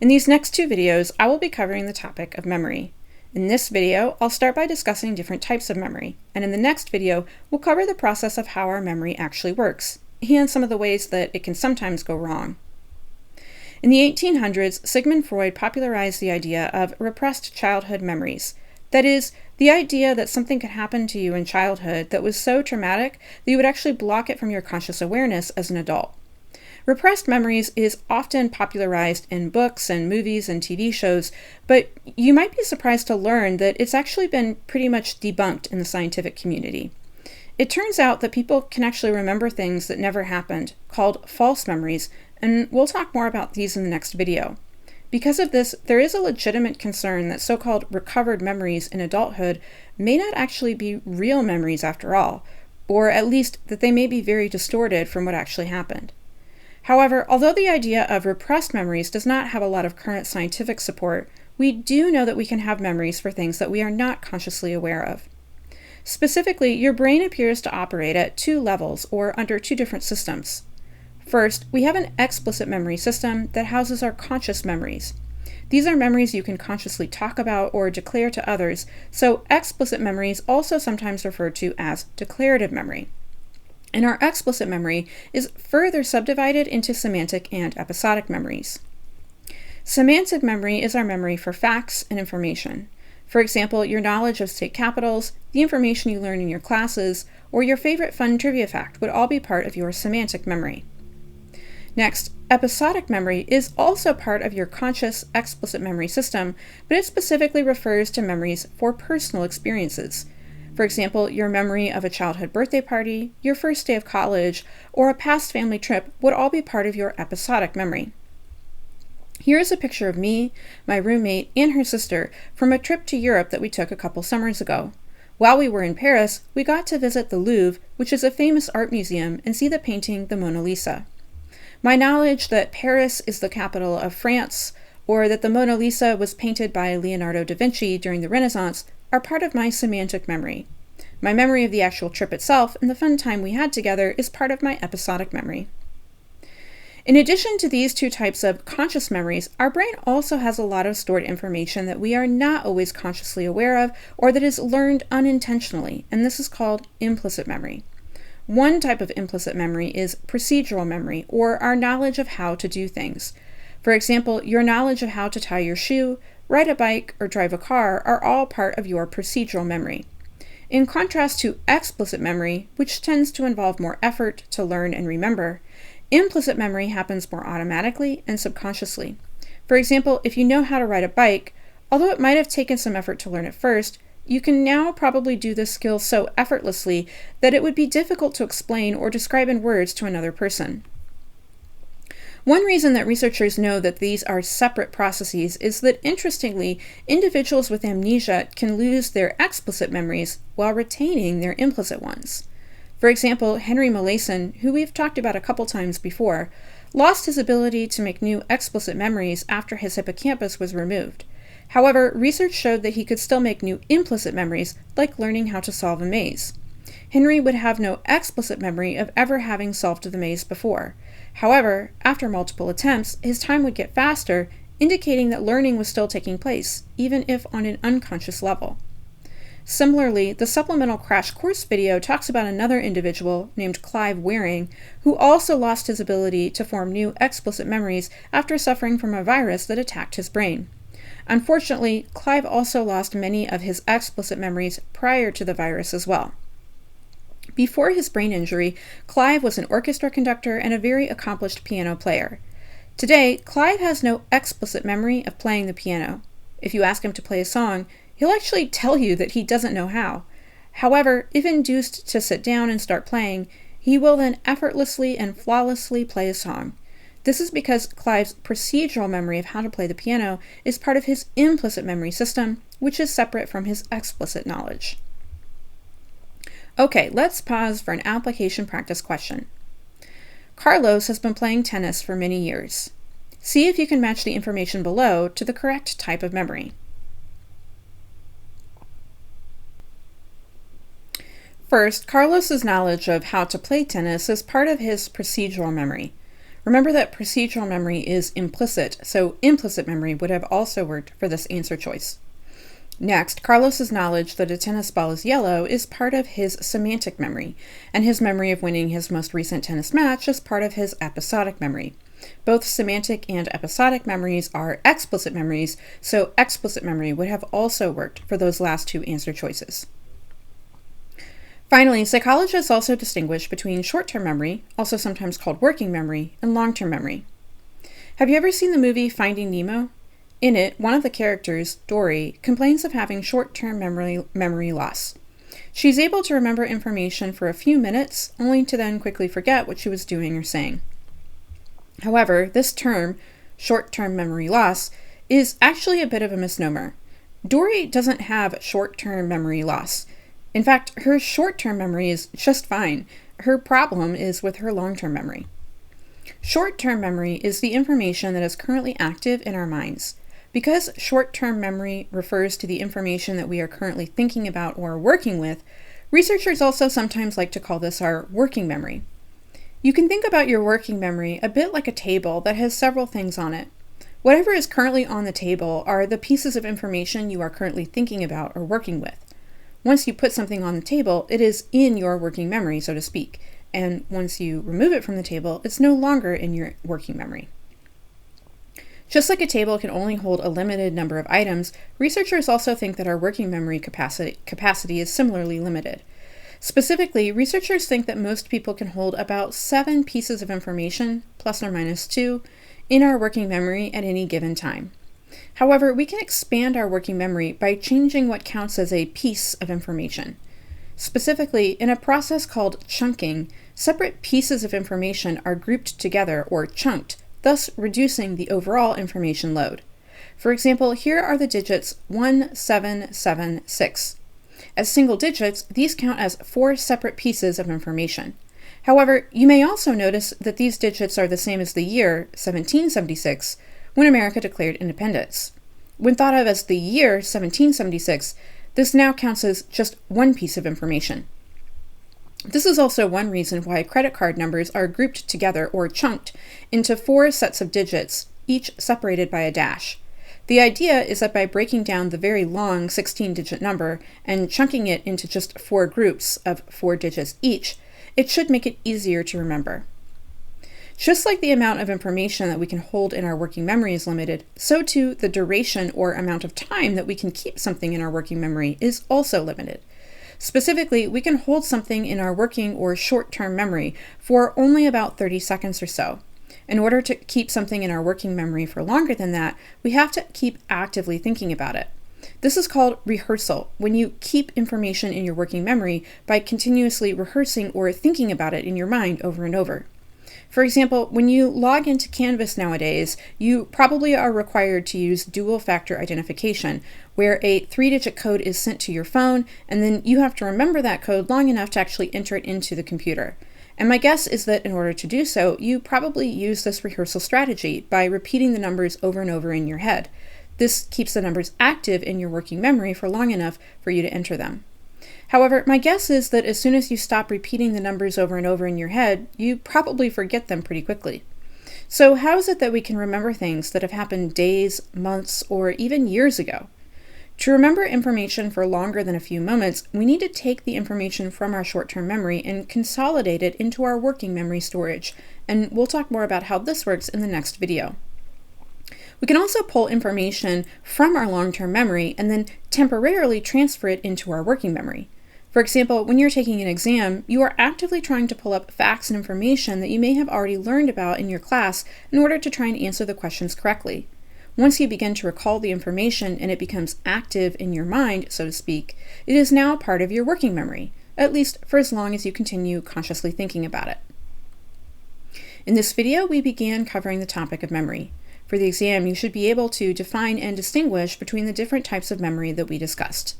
In these next two videos, I will be covering the topic of memory. In this video, I'll start by discussing different types of memory, and in the next video, we'll cover the process of how our memory actually works, and some of the ways that it can sometimes go wrong. In the 1800s, Sigmund Freud popularized the idea of repressed childhood memories. That is, the idea that something could happen to you in childhood that was so traumatic that you would actually block it from your conscious awareness as an adult. Repressed memories is often popularized in books and movies and TV shows, but you might be surprised to learn that it's actually been pretty much debunked in the scientific community. It turns out that people can actually remember things that never happened, called false memories, and we'll talk more about these in the next video. Because of this, there is a legitimate concern that so-called recovered memories in adulthood may not actually be real memories after all, or at least that they may be very distorted from what actually happened. However, although the idea of repressed memories does not have a lot of current scientific support, we do know that we can have memories for things that we are not consciously aware of. Specifically, your brain appears to operate at two levels, or under two different systems. First, we have an explicit memory system that houses our conscious memories. These are memories you can consciously talk about or declare to others, so explicit memories also sometimes referred to as declarative memory. And our explicit memory is further subdivided into semantic and episodic memories. Semantic memory is our memory for facts and information. For example, your knowledge of state capitals, the information you learn in your classes, or your favorite fun trivia fact would all be part of your semantic memory. Next, episodic memory is also part of your conscious explicit memory system, but it specifically refers to memories for personal experiences. For example, your memory of a childhood birthday party, your first day of college, or a past family trip would all be part of your episodic memory. Here is a picture of me, my roommate, and her sister from a trip to Europe that we took a couple summers ago. While we were in Paris, we got to visit the Louvre, which is a famous art museum, and see the painting The Mona Lisa. My knowledge that Paris is the capital of France, or that the Mona Lisa was painted by Leonardo da Vinci during the Renaissance, are part of my semantic memory. My memory of the actual trip itself and the fun time we had together is part of my episodic memory. In addition to these two types of conscious memories, our brain also has a lot of stored information that we are not always consciously aware of or that is learned unintentionally, and this is called implicit memory. One type of implicit memory is procedural memory, or our knowledge of how to do things. For example, your knowledge of how to tie your shoe, ride a bike, or drive a car are all part of your procedural memory. In contrast to explicit memory, which tends to involve more effort to learn and remember, implicit memory happens more automatically and subconsciously. For example, if you know how to ride a bike, although it might have taken some effort to learn at first, you can now probably do this skill so effortlessly that it would be difficult to explain or describe in words to another person. One reason that researchers know that these are separate processes is that, interestingly, individuals with amnesia can lose their explicit memories while retaining their implicit ones. For example, Henry Molaison, who we've talked about a couple times before, lost his ability to make new explicit memories after his hippocampus was removed. However, research showed that he could still make new implicit memories, like learning how to solve a maze. Henry would have no explicit memory of ever having solved the maze before. However, after multiple attempts, his time would get faster, indicating that learning was still taking place, even if on an unconscious level. Similarly, the supplemental crash course video talks about another individual named Clive Waring, who also lost his ability to form new explicit memories after suffering from a virus that attacked his brain. Unfortunately, Clive also lost many of his explicit memories prior to the virus as well. Before his brain injury, Clive was an orchestra conductor and a very accomplished piano player. Today, Clive has no explicit memory of playing the piano. If you ask him to play a song, he'll actually tell you that he doesn't know how. However, if induced to sit down and start playing, he will then effortlessly and flawlessly play a song. This is because Clive's procedural memory of how to play the piano is part of his implicit memory system, which is separate from his explicit knowledge. Okay, let's pause for an application practice question. Carlos has been playing tennis for many years. See if you can match the information below to the correct type of memory. First, Carlos's knowledge of how to play tennis is part of his procedural memory. Remember that procedural memory is implicit, so implicit memory would have also worked for this answer choice. Next, Carlos's knowledge that a tennis ball is yellow is part of his semantic memory, and his memory of winning his most recent tennis match is part of his episodic memory. Both semantic and episodic memories are explicit memories, so explicit memory would have also worked for those last two answer choices. Finally, psychologists also distinguish between short-term memory, also sometimes called working memory, and long-term memory. Have you ever seen the movie Finding Nemo? In it, one of the characters, Dory, complains of having short-term memory loss. She's able to remember information for a few minutes, only to then quickly forget what she was doing or saying. However, this term, short-term memory loss, is actually a bit of a misnomer. Dory doesn't have short-term memory loss. In fact, her short-term memory is just fine. Her problem is with her long-term memory. Short-term memory is the information that is currently active in our minds. Because short-term memory refers to the information that we are currently thinking about or working with, researchers also sometimes like to call this our working memory. You can think about your working memory a bit like a table that has several things on it. Whatever is currently on the table are the pieces of information you are currently thinking about or working with. Once you put something on the table, it is in your working memory, so to speak, and once you remove it from the table, it's no longer in your working memory. Just like a table can only hold a limited number of items, researchers also think that our working memory capacity is similarly limited. Specifically, researchers think that most people can hold about 7 pieces of information, plus or minus 2, in our working memory at any given time. However, we can expand our working memory by changing what counts as a piece of information. Specifically, in a process called chunking, separate pieces of information are grouped together or chunked, thus reducing the overall information load. For example, here are the digits 1776. As single digits, these count as 4 separate pieces of information. However, you may also notice that these digits are the same as the year 1776, when America declared independence. When thought of as the year 1776, this now counts as just 1 piece of information. This is also one reason why credit card numbers are grouped together or chunked into 4 sets of digits, each separated by a dash. The idea is that by breaking down the very long 16-digit number and chunking it into just 4 groups of 4 digits each, it should make it easier to remember. Just like the amount of information that we can hold in our working memory is limited, so too the duration or amount of time that we can keep something in our working memory is also limited. Specifically, we can hold something in our working or short-term memory for only about 30 seconds or so. In order to keep something in our working memory for longer than that, we have to keep actively thinking about it. This is called rehearsal, when you keep information in your working memory by continuously rehearsing or thinking about it in your mind over and over. For example, when you log into Canvas nowadays, you probably are required to use dual-factor identification, where a 3-digit code is sent to your phone, and then you have to remember that code long enough to actually enter it into the computer. And my guess is that in order to do so, you probably use this rehearsal strategy by repeating the numbers over and over in your head. This keeps the numbers active in your working memory for long enough for you to enter them. However, my guess is that as soon as you stop repeating the numbers over and over in your head, you probably forget them pretty quickly. So how is it that we can remember things that have happened days, months, or even years ago? To remember information for longer than a few moments, we need to take the information from our short-term memory and consolidate it into our working memory storage, and we'll talk more about how this works in the next video. We can also pull information from our long-term memory and then temporarily transfer it into our working memory. For example, when you're taking an exam, you are actively trying to pull up facts and information that you may have already learned about in your class in order to try and answer the questions correctly. Once you begin to recall the information and it becomes active in your mind, so to speak, it is now part of your working memory, at least for as long as you continue consciously thinking about it. In this video, we began covering the topic of memory. For the exam, you should be able to define and distinguish between the different types of memory that we discussed.